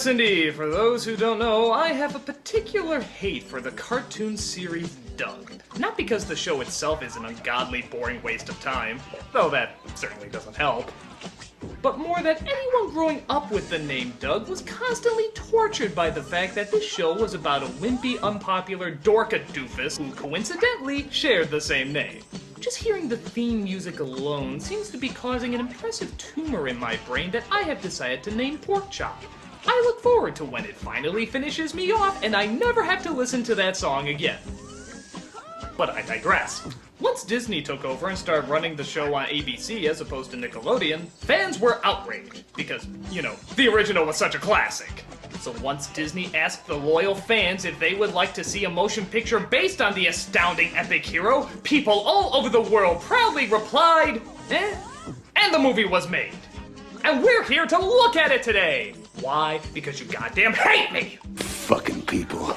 Yes, indeed. For those who don't know, I have a particular hate for the cartoon series Doug. Not because the show itself is an ungodly, boring waste of time, though that certainly doesn't help, but more that anyone growing up with the name Doug was constantly tortured by the fact that this show was about a wimpy, unpopular dorka doofus who coincidentally shared the same name. Just hearing the theme music alone seems to be causing an impressive tumor in my brain that I have decided to name Pork Chop. I look forward to when it finally finishes me off and I never have to listen to that song again. But I digress. Once Disney took over and started running the show on ABC as opposed to Nickelodeon, fans were outraged because, you know, the original was such a classic. So once Disney asked the loyal fans if they would like to see a motion picture based on the astounding epic hero, people all over the world proudly replied, eh? And the movie was made. And we're here to look at it today. Why? Because you goddamn hate me! Fucking people.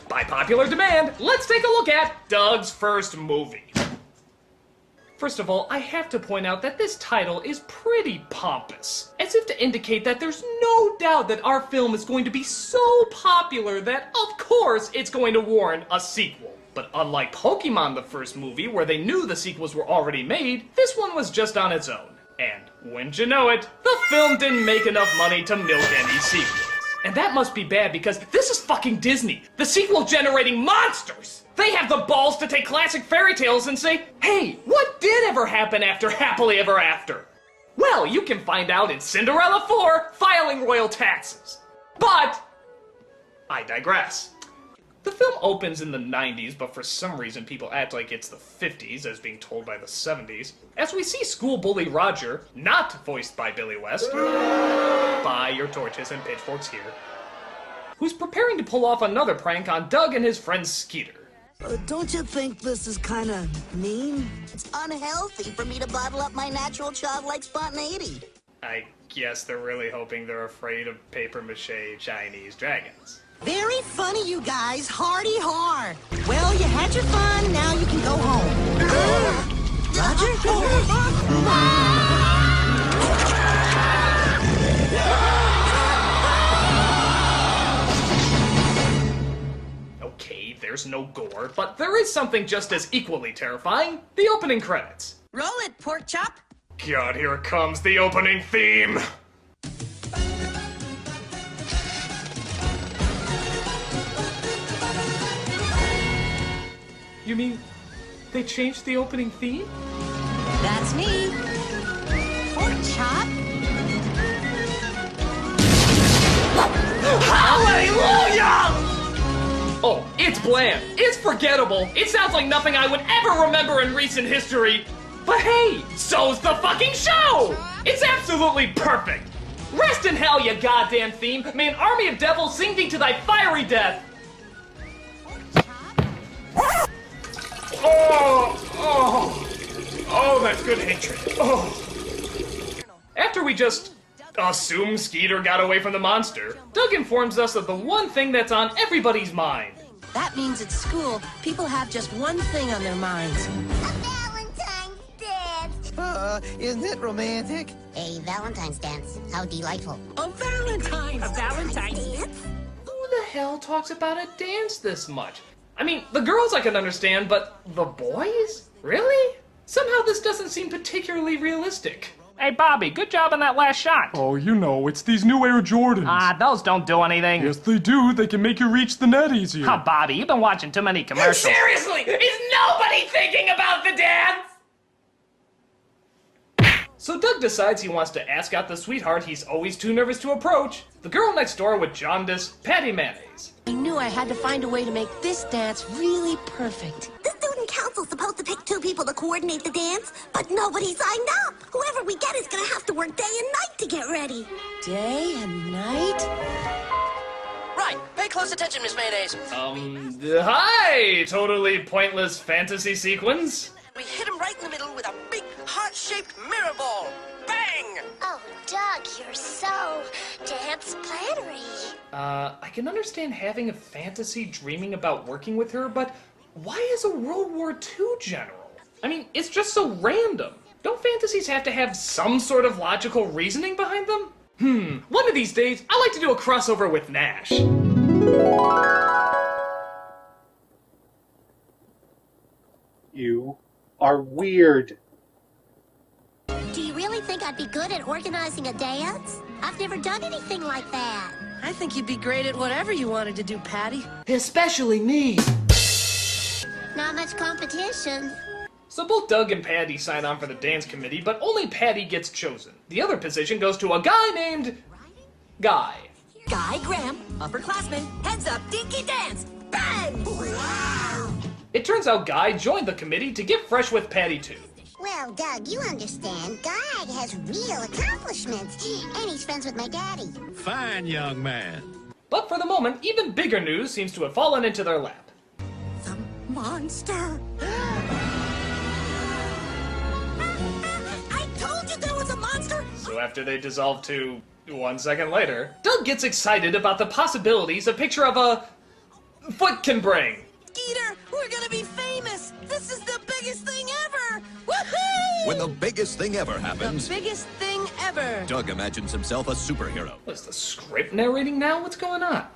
By popular demand, let's take a look at Doug's first movie. First of all, I have to point out that this title is pretty pompous, as if to indicate that there's no doubt that our film is going to be so popular that, of course, it's going to warrant a sequel. But unlike Pokemon, the first movie, where they knew the sequels were already made, this one was just on its own. And, wouldn't you know it, the film didn't make enough money to milk any sequels. And that must be bad because this is fucking Disney, the sequel-generating monsters! They have the balls to take classic fairy tales and say, hey, what did ever happen after Happily Ever After? Well, you can find out in Cinderella 4, Filing Royal Taxes. But, I digress. The film opens in the 90s, but for some reason people act like it's the 50s, as being told by the 70s, as we see school bully Roger, not voiced by Billy West, buy your torches and pitchforks here, who's preparing to pull off another prank on Doug and his friend Skeeter. Don't you think this is kind of mean? It's unhealthy for me to bottle up my natural childlike spontaneity. I guess they're really hoping they're afraid of papier-mâché Chinese dragons. Very funny, you guys. Hardy har. Well, you had your fun. Now you can go home. Roger? Okay, there's no gore, but there is something just as equally terrifying. The opening credits. Roll it, Pork Chop. God, here comes the opening theme. You mean, they changed the opening theme? That's me. Pork Chop. Hallelujah! Oh, it's bland. It's forgettable. It sounds like nothing I would ever remember in recent history. But hey, so's the fucking show! It's absolutely perfect. Rest in hell, you goddamn theme. May an army of devils sing thee to thy fiery death. Oh, that's good hatred. Oh. After we just assume Skeeter got away from the monster, Doug informs us of the one thing that's on everybody's mind. That means at school, people have just one thing on their minds. A Valentine's dance! Isn't it romantic? A Valentine's dance. How delightful. A Valentine's dance? Who the hell talks about a dance this much? I mean, the girls I can understand, but the boys? Really? Somehow this doesn't seem particularly realistic. Hey, Bobby, good job on that last shot. Oh, you know, it's these new Air Jordans. Those don't do anything. Yes, they do. They can make you reach the net easier. Oh, Bobby, you've been watching too many commercials. Seriously, is nobody thinking about the dance? So Doug decides he wants to ask out the sweetheart he's always too nervous to approach, the girl next door with jaundice, Patty Mayonnaise. I knew I had to find a way to make this dance really perfect. The student council's supposed to pick 2 people to coordinate the dance, but nobody signed up. Whoever we get is gonna have to work day and night to get ready. Day and night? Right, pay close attention, Miss Mayonnaise. Hi, totally pointless fantasy sequence. We hit him right in the middle with a big, heart-shaped mirror ball. Bang! Oh, Doug, you're so dance-plannery. I can understand having a fantasy dreaming about working with her, but why is a World War II general? I mean, it's just so random. Don't fantasies have to have some sort of logical reasoning behind them? One of these days, I'd like to do a crossover with Nash. You are weird. Do you really think I'd be good at organizing a dance? I've never done anything like that. I think you'd be great at whatever you wanted to do, Patty. Especially me. Not much competition. So both Doug and Patty sign on for the dance committee, but only Patty gets chosen. The other position goes to a guy named Guy. Guy Graham, upperclassman, heads up, dinky dance, bang! It turns out Guy joined the committee to get fresh with Patty too. Well, Doug, you understand, Guy has real accomplishments, and he's friends with my daddy. Fine, young man. But for the moment, even bigger news seems to have fallen into their lap. The monster! I told you there was a monster! So after they dissolve to 1 second later, Doug gets excited about the possibilities a picture of a foot can bring. Skeeter, we're gonna be famous! This is the biggest thing ever! Woohoo! When the biggest thing ever happens, The biggest thing ever. Doug imagines himself a superhero. What is the script narrating now? What's going on?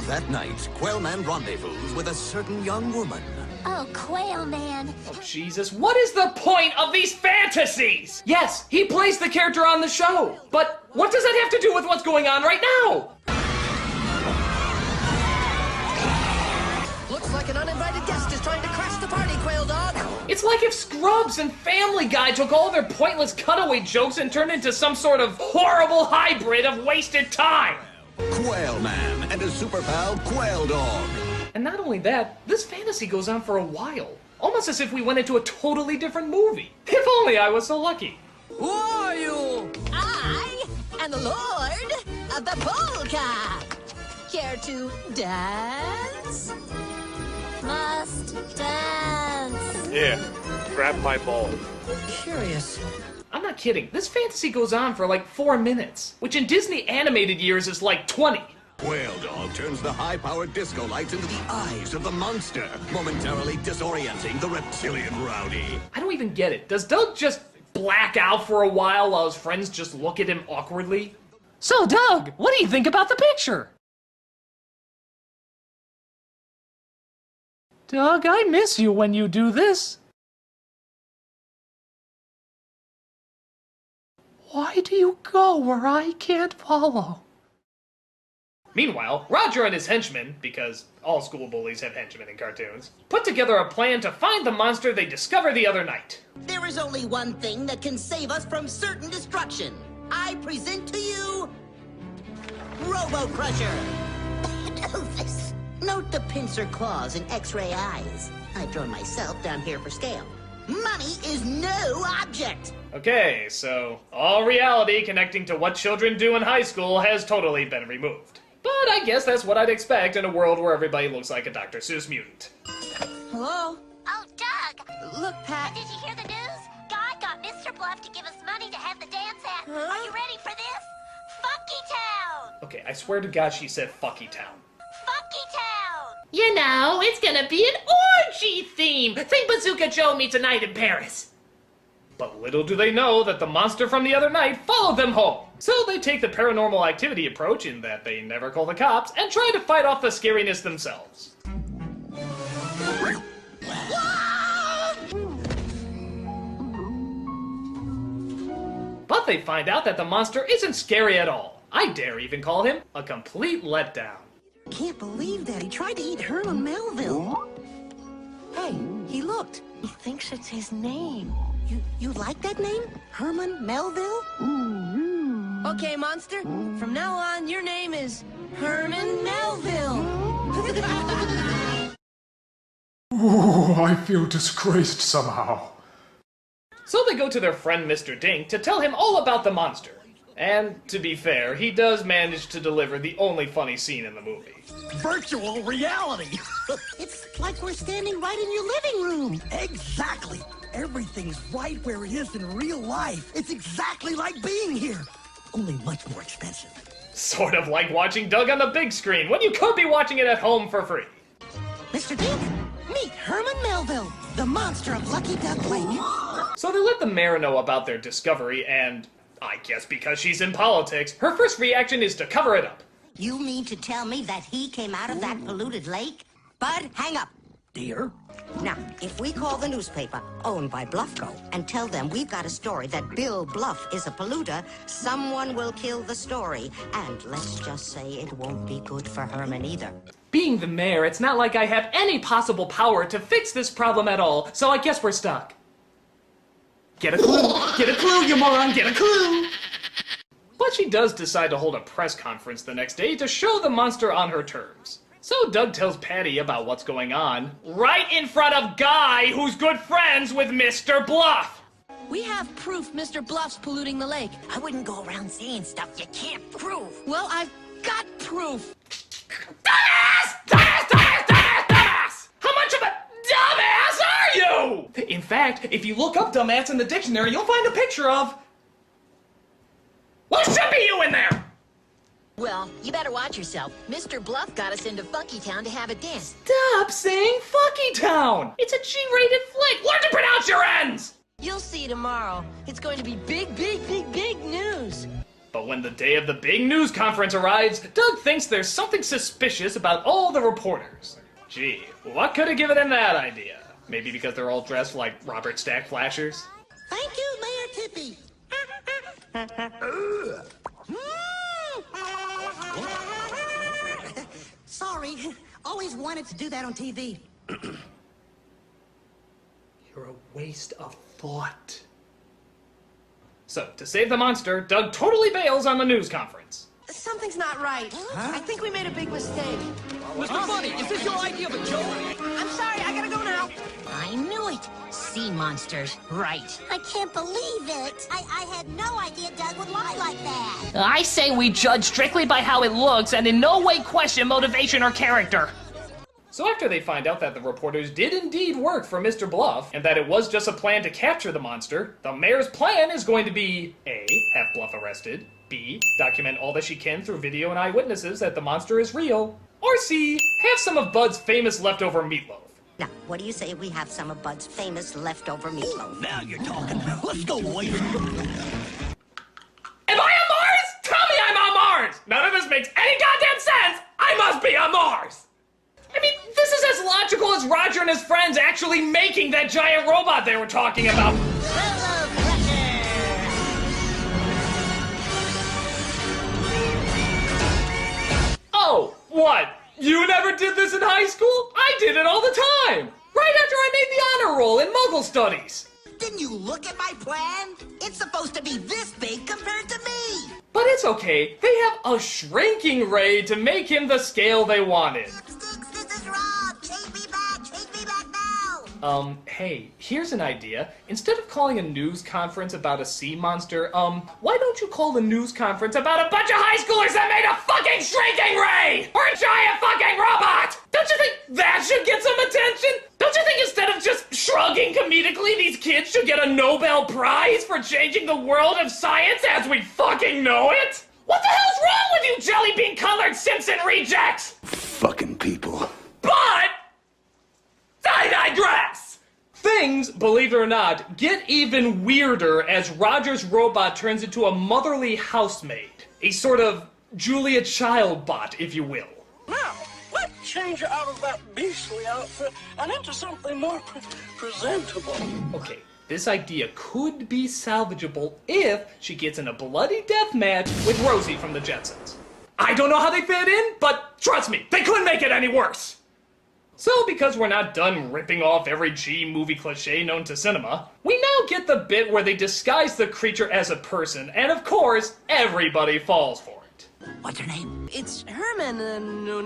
That night, Quailman rendezvous with a certain young woman. Oh, Quail Man. Oh, Jesus, what is the point of these fantasies? Yes, he plays the character on the show, but what does that have to do with what's going on right now? Looks like an uninvited guest is trying to crash the party, Quail Dog. It's like if Scrubs and Family Guy took all their pointless cutaway jokes and turned into some sort of horrible hybrid of wasted time. Quailman and his super pal, Quail Dog. And not only that, this fantasy goes on for a while. Almost as if we went into a totally different movie. If only I was so lucky. Who are you? I am the Lord of the Polka! Care to dance? Must dance. Yeah, grab my balls. Curious. I'm not kidding. This fantasy goes on for like 4 minutes, which in Disney animated years is like 20. Quail Dog turns the high-powered disco lights into the eyes of the monster, momentarily disorienting the reptilian rowdy. I don't even get it. Does Doug just black out for a while his friends just look at him awkwardly? So, Doug, what do you think about the picture? Doug, I miss you when you do this. Why do you go where I can't follow? Meanwhile, Roger and his henchmen, because all school bullies have henchmen in cartoons, put together a plan to find the monster they discovered the other night. There is only one thing that can save us from certain destruction. I present to you... Robo Crusher! Doofus. Note the pincer claws and x-ray eyes. I've drawn myself down here for scale. Money is no object! Okay, so all reality connecting to what children do in high school has totally been removed. But I guess that's what I'd expect in a world where everybody looks like a Dr. Seuss mutant. Hello? Oh, Doug. Look, Pat. Did you hear the news? Guy got Mr. Bluff to give us money to have the dance at. Huh? Are you ready for this? Funky Town! Okay, I swear to God she said fucky town. Funky Town! You know, it's gonna be an orgy theme. Think Bazooka Joe meets a night in Paris. But little do they know that the monster from the other night followed them home. So they take the paranormal activity approach in that they never call the cops and try to fight off the scariness themselves. But they find out that the monster isn't scary at all. I dare even call him a complete letdown. Can't believe that. He tried to eat Herman Melville. Hey, he looked. He thinks it's his name. You like that name? Herman Melville? Okay, monster. From now on, your name is Herman Melville. Ooh, I feel disgraced somehow. So they go to their friend Mr. Dink to tell him all about the monster. And to be fair, he does manage to deliver the only funny scene in the movie. Virtual reality! It's like we're standing right in your living room. Exactly. Everything's right where it is in real life. It's exactly like being here, only much more expensive. Sort of like watching Doug on the big screen when you could be watching it at home for free. Mr. Dink, meet Herman Melville, the monster of Lucky Duck Lake. So they let the mayor know about their discovery and I guess because she's in politics, her first reaction is to cover it up. You mean to tell me that he came out of that polluted lake? Bud, hang up. Dear? Now, if we call the newspaper owned by Bluffco and tell them we've got a story that Bill Bluff is a polluter, someone will kill the story. And let's just say it won't be good for Herman either. Being the mayor, it's not like I have any possible power to fix this problem at all, so I guess we're stuck. Get a clue! Get a clue, you moron! Get a clue! But she does decide to hold a press conference the next day to show the monster on her terms. So Doug tells Patty about what's going on, right in front of Guy, who's good friends with Mr. Bluff! We have proof Mr. Bluff's polluting the lake. I wouldn't go around saying stuff you can't prove. Well, I've got proof. Dumbass! Dumbass! Dumbass! Dumbass! Dumbass! How much of a dumbass are you? In fact, if you look up dumbass in the dictionary, you'll find a picture of... Well, should be you in there! Well, you better watch yourself. Mr. Bluff got us into Funky Town to have a dance. Stop saying Funky Town! It's a G-rated flick! Learn to pronounce your N's! You'll see tomorrow. It's going to be big, big, big, big news. But when the day of the big news conference arrives, Doug thinks there's something suspicious about all the reporters. Gee, what could have given him that idea? Maybe because they're all dressed like Robert Stack Flashers? Thank you, Mayor Tippy. Sorry, always wanted to do that on TV. You're a waste of thought. So, to save the monster, Doug totally bails on the news conference. Something's not right. I think we made a big mistake. Mr. Bunny, is this your idea of a joke? I'm sorry, I gotta go now. I knew it. Sea monsters, right. I can't believe it. I had no idea Doug would lie like that. I say we judge strictly by how it looks and in no way question motivation or character. So after they find out that the reporters did indeed work for Mr. Bluff, and that it was just a plan to capture the monster, the mayor's plan is going to be A. Have Bluff arrested, B. Document all that she can through video and eyewitnesses that the monster is real, or C. Have some of Bud's famous leftover meatloaf. Now, what do you say we have some of Bud's famous leftover meatloaf? Now you're talking. Let's go, Wade. Am I on Mars? Tell me I'm on Mars! None of this makes any goddamn sense! I must be on Mars! I mean, this is as logical as Roger and his friends actually making that giant robot they were talking about. Oh, what? You never did this in high school? I did it all the time! Right after I made the honor roll in Muggle Studies! Didn't you look at my plan? It's supposed to be this big compared to me! But it's okay, they have a shrinking ray to make him the scale they wanted. Sticks, this is Rob. Chase me back now. Hey, here's an idea. Instead of calling a news conference about a sea monster, why don't you call the news conference about a bunch of high schoolers that made a fucking shrinking ray? Or a giant fucking robot? Don't you think that should get some attention? Don't you think instead of just shrugging comedically, these kids should get a Nobel Prize for changing the world of science as we fucking know it? What the hell's wrong with you jelly bean colored Simpson rejects? Fucking people. But I digress! Things, believe it or not, get even weirder as Roger's robot turns into a motherly housemaid. A sort of Julia Child bot, if you will. Now, let's change her out of that beastly outfit and into something more presentable. Okay, this idea could be salvageable if she gets in a bloody death match with Rosie from the Jetsons. I don't know how they fit in, but trust me, they couldn't make it any worse. So, because we're not done ripping off every G-movie cliche known to cinema, we now get the bit where they disguise the creature as a person, and of course, everybody falls for it. What's her name? It's Herman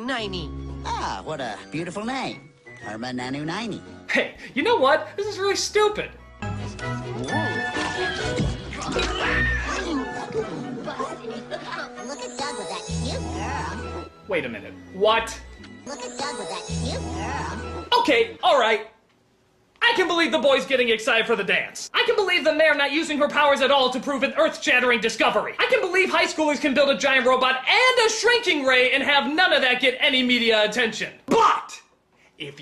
Nini. Ah, what a beautiful name. Herman Nini. Hey, you know what? This is really stupid. Look at Doug with that cute girl. Wait a minute. What? Look at Doug with that cute girl. Okay, alright. I can believe the boy's getting excited for the dance. I can believe the mayor not using her powers at all to prove an earth-shattering discovery. I can believe high schoolers can build a giant robot and a shrinking ray and have none of that get any media attention. But if